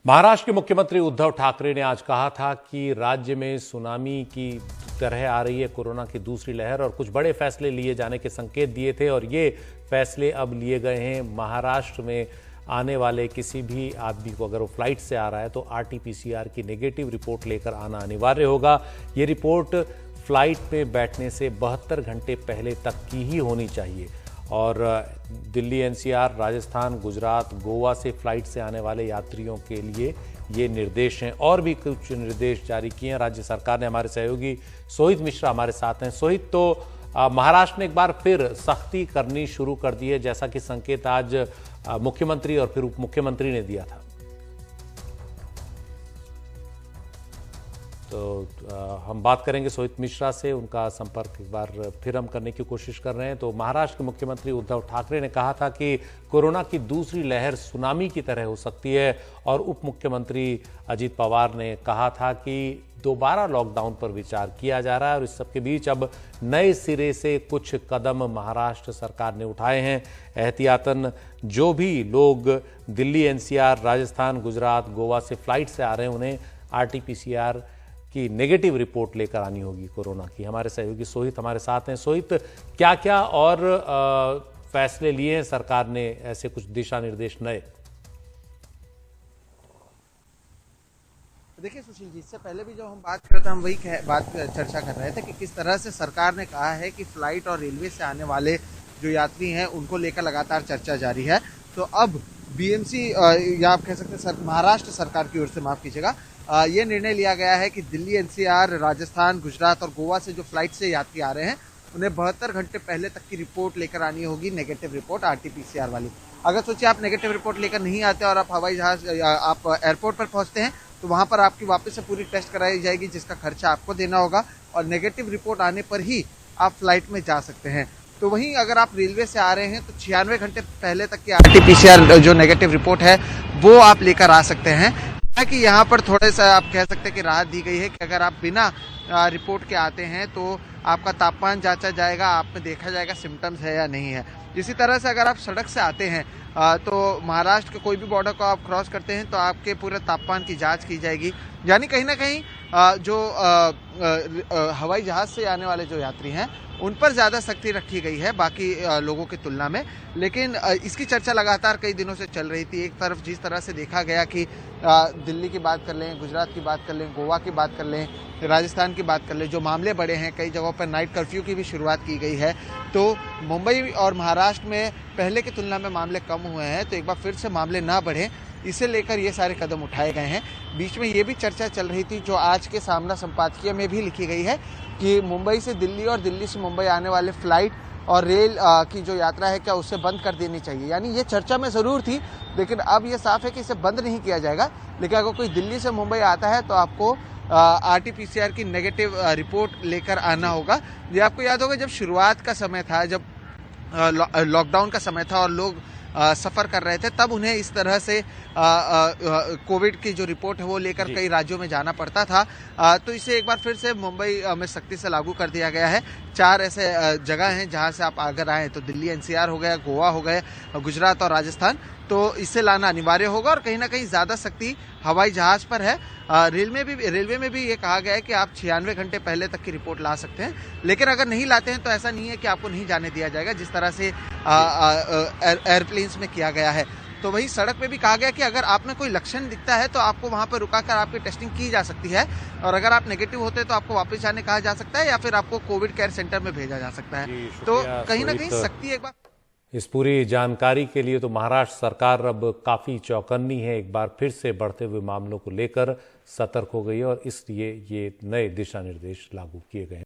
महाराष्ट्र के मुख्यमंत्री उद्धव ठाकरे ने आज कहा था कि राज्य में सुनामी की तरह आ रही है कोरोना की दूसरी लहर और कुछ बड़े फैसले लिए जाने के संकेत दिए थे और ये फैसले अब लिए गए हैं। महाराष्ट्र में आने वाले किसी भी आदमी को अगर वो फ्लाइट से आ रहा है तो आरटीपीसीआर की नेगेटिव रिपोर्ट लेकर आना अनिवार्य होगा। ये रिपोर्ट फ्लाइट में बैठने से 72 घंटे पहले तक की ही होनी चाहिए और दिल्ली, एनसीआर, राजस्थान, गुजरात, गोवा से फ्लाइट से आने वाले यात्रियों के लिए ये निर्देश हैं। और भी कुछ निर्देश जारी किए हैं राज्य सरकार ने। हमारे सहयोगी सोहित मिश्रा हमारे साथ हैं। सोहित, तो महाराष्ट्र ने एक बार फिर सख्ती करनी शुरू कर दी है, जैसा कि संकेत आज मुख्यमंत्री और फिर उप मुख्यमंत्री ने दिया था। तो हम बात करेंगे सोहित मिश्रा से, उनका संपर्क एक बार फिर हम करने की कोशिश कर रहे हैं। तो महाराष्ट्र के मुख्यमंत्री उद्धव ठाकरे ने कहा था कि कोरोना की दूसरी लहर सुनामी की तरह हो सकती है और उप मुख्यमंत्री अजित पवार ने कहा था कि दोबारा लॉकडाउन पर विचार किया जा रहा है और इस सबके बीच अब नए सिरे से कुछ कदम महाराष्ट्र सरकार ने उठाए हैं। एहतियातन जो भी लोग दिल्ली, एनसीआर, राजस्थान, गुजरात, गोवा से फ्लाइट से आ रहे हैं उन्हें आरटीपीसीआर की नेगेटिव रिपोर्ट लेकर आनी होगी कोरोना की। हमारे सहयोगी सोहित हमारे साथ हैं। सोहित, क्या क्या और फैसले लिए हैं सरकार ने, ऐसे कुछ दिशा निर्देश नए? देखिए सुशील जी, इससे पहले भी जब हम बात कर रहे थे हम वही चर्चा कर रहे थे कि किस तरह से सरकार ने कहा है कि फ्लाइट और रेलवे से आने वाले जो यात्री हैं उनको लेकर लगातार चर्चा जारी है। तो अब बीएमसी या आप कह सकते हैं महाराष्ट्र सरकार की ओर से, माफ कीजिएगा, ये निर्णय लिया गया है कि दिल्ली, एनसीआर, राजस्थान, गुजरात और गोवा से जो फ्लाइट से यात्री आ रहे हैं उन्हें 72 घंटे पहले तक की रिपोर्ट लेकर आनी होगी, नेगेटिव रिपोर्ट आरटीपीसीआर वाली। अगर सोचिए आप नेगेटिव रिपोर्ट लेकर नहीं आते और आप हवाई जहाज आप एयरपोर्ट पर पहुंचते हैं तो वहां पर आपकी वापस से पूरी टेस्ट कराई जाएगी जिसका खर्चा आपको देना होगा और नेगेटिव रिपोर्ट आने पर ही आप फ्लाइट में जा सकते हैं। तो वहीं अगर आप रेलवे से आ रहे हैं तो 96 घंटे पहले तक की आरटीपीसीआर जो नेगेटिव रिपोर्ट है वो आप लेकर आ सकते हैं। कि यहाँ पर थोड़े सा आप कह सकते हैं कि राहत दी गई है कि अगर आप बिना रिपोर्ट के आते हैं तो आपका तापमान जांचा जाएगा, आप में देखा जाएगा सिम्टम्स है या नहीं है। इसी तरह से अगर आप सड़क से आते हैं तो महाराष्ट्र के कोई भी बॉर्डर को आप क्रॉस करते हैं तो आपके पूरे तापमान की जांच की जाएगी। यानी कहीं ना कहीं जो हवाई जहाज से आने वाले जो यात्री हैं उन पर ज़्यादा सख्ती रखी गई है बाकी लोगों की तुलना में। लेकिन इसकी चर्चा लगातार कई दिनों से चल रही थी। एक तरफ जिस तरह से देखा गया कि दिल्ली की बात कर लें, गुजरात की बात कर लें, गोवा की बात कर लें, राजस्थान की बात कर लें, जो मामले बढ़े हैं, कई जगहों पर नाइट कर्फ्यू की भी शुरुआत की गई है। तो मुंबई और महाराष्ट्र में पहले की तुलना में मामले कम हुए हैं, तो एक बार फिर से मामले ना बढ़े इसे लेकर ये सारे कदम उठाए गए हैं। बीच में ये भी चर्चा चल रही थी जो आज के सामना संपादकीय में भी लिखी गई है कि मुंबई से दिल्ली और दिल्ली से मुंबई आने वाले फ्लाइट और रेल की जो यात्रा है क्या उसे बंद कर देनी चाहिए। यानी ये चर्चा में ज़रूर थी, लेकिन अब ये साफ है कि इसे बंद नहीं किया जाएगा। लेकिन अगर कोई दिल्ली से मुंबई आता है तो आपको आरटीपीसीआर की नेगेटिव रिपोर्ट लेकर आना होगा। ये आपको याद होगा जब शुरुआत का समय था, जब लॉकडाउन का समय था और लोग सफ़र कर रहे थे, तब उन्हें इस तरह से कोविड की जो रिपोर्ट है वो लेकर कई राज्यों में जाना पड़ता था। तो इसे एक बार फिर से मुंबई में सख्ती से लागू कर दिया गया है। 4 ऐसे जगह हैं जहां से आप अगर आए तो दिल्ली, एनसीआर हो गया, गोवा हो गए, गुजरात और राजस्थान, तो इसे लाना अनिवार्य होगा और कहीं ना कहीं ज़्यादा सख्ती हवाई जहाज़ पर है। रेलवे में भी ये कहा गया है कि आप 96 घंटे पहले तक की रिपोर्ट ला सकते हैं, लेकिन अगर नहीं लाते हैं तो ऐसा नहीं है कि आपको नहीं जाने दिया जाएगा, जिस तरह से एयरप्लेन्स में किया गया है। तो वही सड़क पे भी कहा गया कि अगर आप में कोई लक्षण दिखता है तो आपको वहां पर रुकाकर आपकी टेस्टिंग की जा सकती है और अगर आप नेगेटिव होते हैं तो आपको वापस जाने कहा जा सकता है या फिर आपको कोविड केयर सेंटर में भेजा जा सकता है। तो कहीं ना कहीं सख्ती एक बार। इस पूरी जानकारी के लिए तो महाराष्ट्र सरकार अब काफी चौकन्नी है, एक बार फिर से बढ़ते हुए मामलों को लेकर सतर्क हो गई है और इसलिए ये नए दिशा निर्देश लागू किए गए हैं।